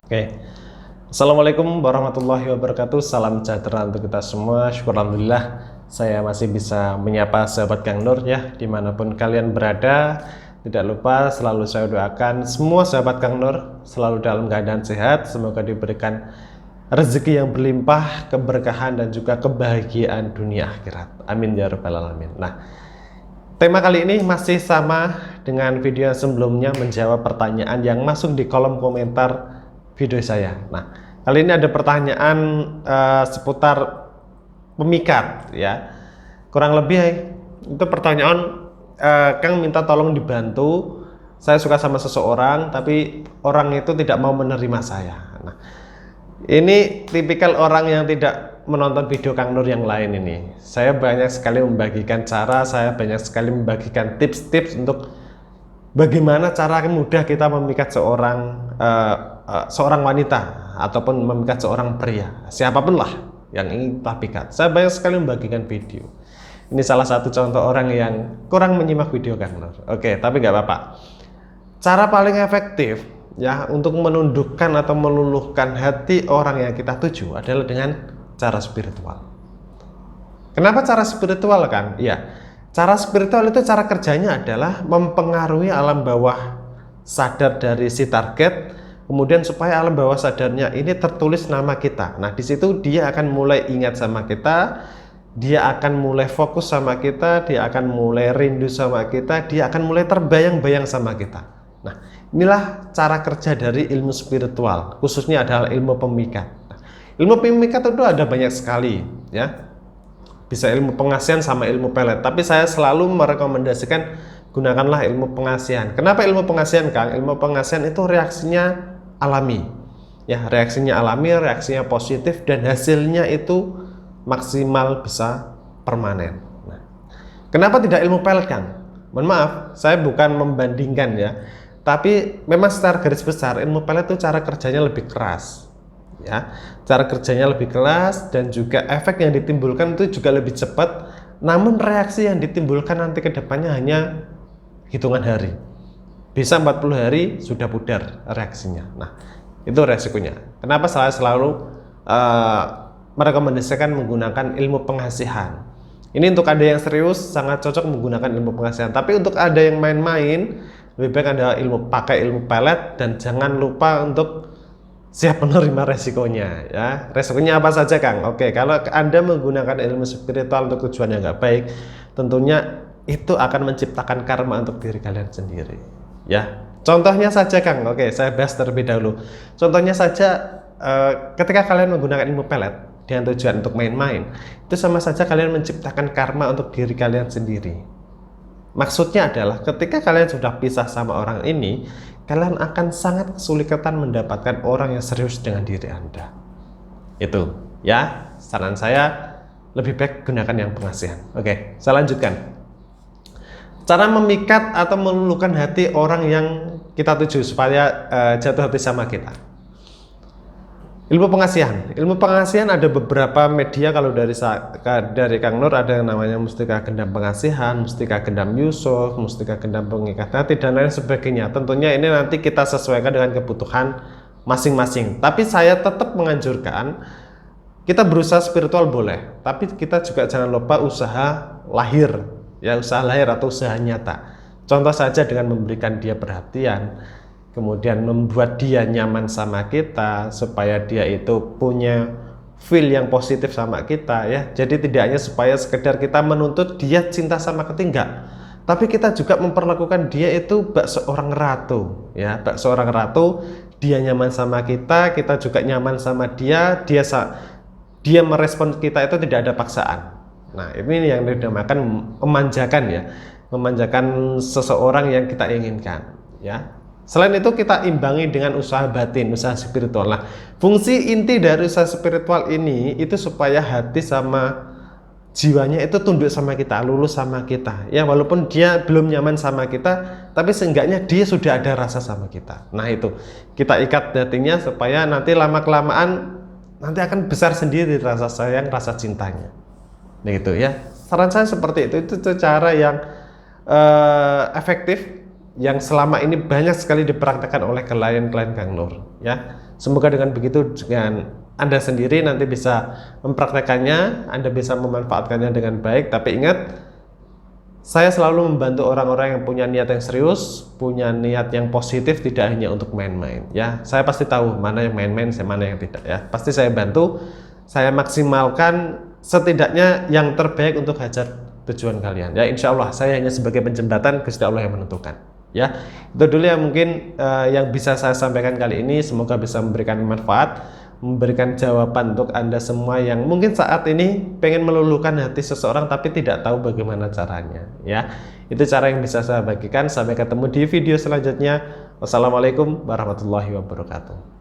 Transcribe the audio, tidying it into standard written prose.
Oke, Assalamualaikum warahmatullahi wabarakatuh. Salam sejahtera untuk kita semua. Syukur alhamdulillah saya masih bisa menyapa sahabat Kang Nur ya, dimanapun kalian berada. Tidak lupa selalu saya doakan semua sahabat Kang Nur selalu dalam keadaan sehat. Semoga diberikan rezeki yang berlimpah, keberkahan dan juga kebahagiaan dunia akhirat. Amin ya rabbal alamin. Nah, tema kali ini masih sama dengan video sebelumnya, menjawab pertanyaan yang masuk di kolom komentar video saya. Nah, kali ini ada pertanyaan seputar pemikat ya. Kurang lebih itu pertanyaan Kang minta tolong dibantu. Saya suka sama seseorang tapi orang itu tidak mau menerima saya. Nah, ini tipikal orang yang tidak menonton video Kang Nur yang lain ini. Saya banyak sekali membagikan cara, saya banyak sekali membagikan tips-tips untuk bagaimana cara mudah kita memikat seorang wanita ataupun memikat seorang pria, siapapun lah yang ingin kita pikat. Saya banyak sekali membagikan video. Ini salah satu contoh orang yang kurang menyimak video Kang Nur. Oke, tapi nggak apa-apa. Cara paling efektif ya untuk menundukkan atau meluluhkan hati orang yang kita tuju adalah dengan cara spiritual. Kenapa cara spiritual Kang? Ya, cara spiritual itu cara kerjanya adalah mempengaruhi alam bawah sadar dari si target. Kemudian supaya alam bawah sadarnya ini tertulis nama kita. Nah, di situ dia akan mulai ingat sama kita, dia akan mulai fokus sama kita, dia akan mulai rindu sama kita, dia akan mulai terbayang-bayang sama kita. Nah, inilah cara kerja dari ilmu spiritual, khususnya adalah ilmu pemikat. Nah, ilmu pemikat itu ada banyak sekali, ya. Bisa ilmu pengasihan sama ilmu pelet, tapi saya selalu merekomendasikan gunakanlah ilmu pengasihan. Kenapa ilmu pengasihan Kang? Ilmu pengasihan itu reaksinya alami ya, reaksinya alami, reaksinya positif dan hasilnya itu maksimal, bisa permanen. Nah, kenapa tidak ilmu pelet Kang? Mohon maaf, saya bukan membandingkan ya, tapi memang secara garis besar ilmu pelet itu cara kerjanya lebih keras ya, cara kerjanya lebih keras dan juga efek yang ditimbulkan itu juga lebih cepat, namun reaksi yang ditimbulkan nanti ke depannya hanya hitungan hari. Bisa 40 hari sudah pudar reaksinya. Nah, itu resikonya. Kenapa saya selalu merekomendasikan menggunakan ilmu pengasihan. Ini untuk ada yang serius sangat cocok menggunakan ilmu pengasihan. Tapi untuk ada yang main-main, lebih baik Anda pakai ilmu pelet dan jangan lupa untuk siap menerima resikonya ya. Resikonya apa saja Kang? Oke, kalau Anda menggunakan ilmu spiritual untuk tujuan yang nggak baik, tentunya itu akan menciptakan karma untuk diri kalian sendiri. Ya, contohnya saja Kang. Oke, saya bahas terlebih dahulu. Contohnya saja, ketika kalian menggunakan ilmu pelet dengan tujuan untuk main-main, itu sama saja kalian menciptakan karma untuk diri kalian sendiri. Maksudnya adalah ketika kalian sudah pisah sama orang ini, kalian akan sangat kesulitan mendapatkan orang yang serius dengan diri Anda. Itu ya, saran saya lebih baik gunakan yang pengasihan. Oke, saya lanjutkan. Cara memikat atau meluluhkan hati orang yang kita tuju supaya jatuh hati sama kita. Ilmu pengasihan. Ilmu pengasihan ada beberapa media. Kalau dari Kang Nur ada yang namanya mustika gendam pengasihan, mustika gendam Yusuf, mustika gendam pengikat hati dan lain sebagainya. Tentunya ini nanti kita sesuaikan dengan kebutuhan masing-masing. Tapi saya tetap menganjurkan kita berusaha spiritual boleh, tapi kita juga jangan lupa usaha lahir. Ya, usaha lahir atau usaha nyata. Contoh saja dengan memberikan dia perhatian, kemudian membuat dia nyaman sama kita, supaya dia itu punya feel yang positif sama kita ya. Jadi tidak hanya supaya sekedar kita menuntut dia cinta sama kita, enggak, tapi kita juga memperlakukan dia itu bak seorang ratu ya, bak seorang ratu. Dia nyaman sama kita, kita juga nyaman sama dia, dia merespon kita itu tidak ada paksaan. Nah, ini yang dinamakan memanjakan ya, memanjakan seseorang yang kita inginkan ya. Selain itu kita imbangi dengan usaha batin, usaha spiritual. Nah, fungsi inti dari usaha spiritual ini itu supaya hati sama jiwanya itu tunduk sama kita, lulus sama kita ya, walaupun dia belum nyaman sama kita, tapi seenggaknya dia sudah ada rasa sama kita. Nah, itu kita ikat hatinya supaya nanti lama-kelamaan nanti akan besar sendiri rasa sayang, rasa cintanya. Begitu ya, saran saya seperti itu cara yang efektif yang selama ini banyak sekali dipraktekkan oleh klien-klien Kang Nur ya. Semoga dengan begitu dengan Anda sendiri nanti bisa mempraktekannya, Anda bisa memanfaatkannya dengan baik. Tapi ingat, saya selalu membantu orang-orang yang punya niat yang serius, punya niat yang positif, tidak hanya untuk main-main. Ya, saya pasti tahu mana yang main-main, mana yang tidak. Ya, pasti saya bantu, saya maksimalkan setidaknya yang terbaik untuk hajat tujuan kalian. Ya, insya Allah saya hanya sebagai penjembatan, Gusti Allah yang menentukan. Ya, itu dulu yang mungkin yang bisa saya sampaikan kali ini. Semoga bisa memberikan manfaat, memberikan jawaban untuk Anda semua yang mungkin saat ini pengen meluluhkan hati seseorang tapi tidak tahu bagaimana caranya. Ya, itu cara yang bisa saya bagikan. Sampai ketemu di video selanjutnya. Wassalamualaikum warahmatullahi wabarakatuh.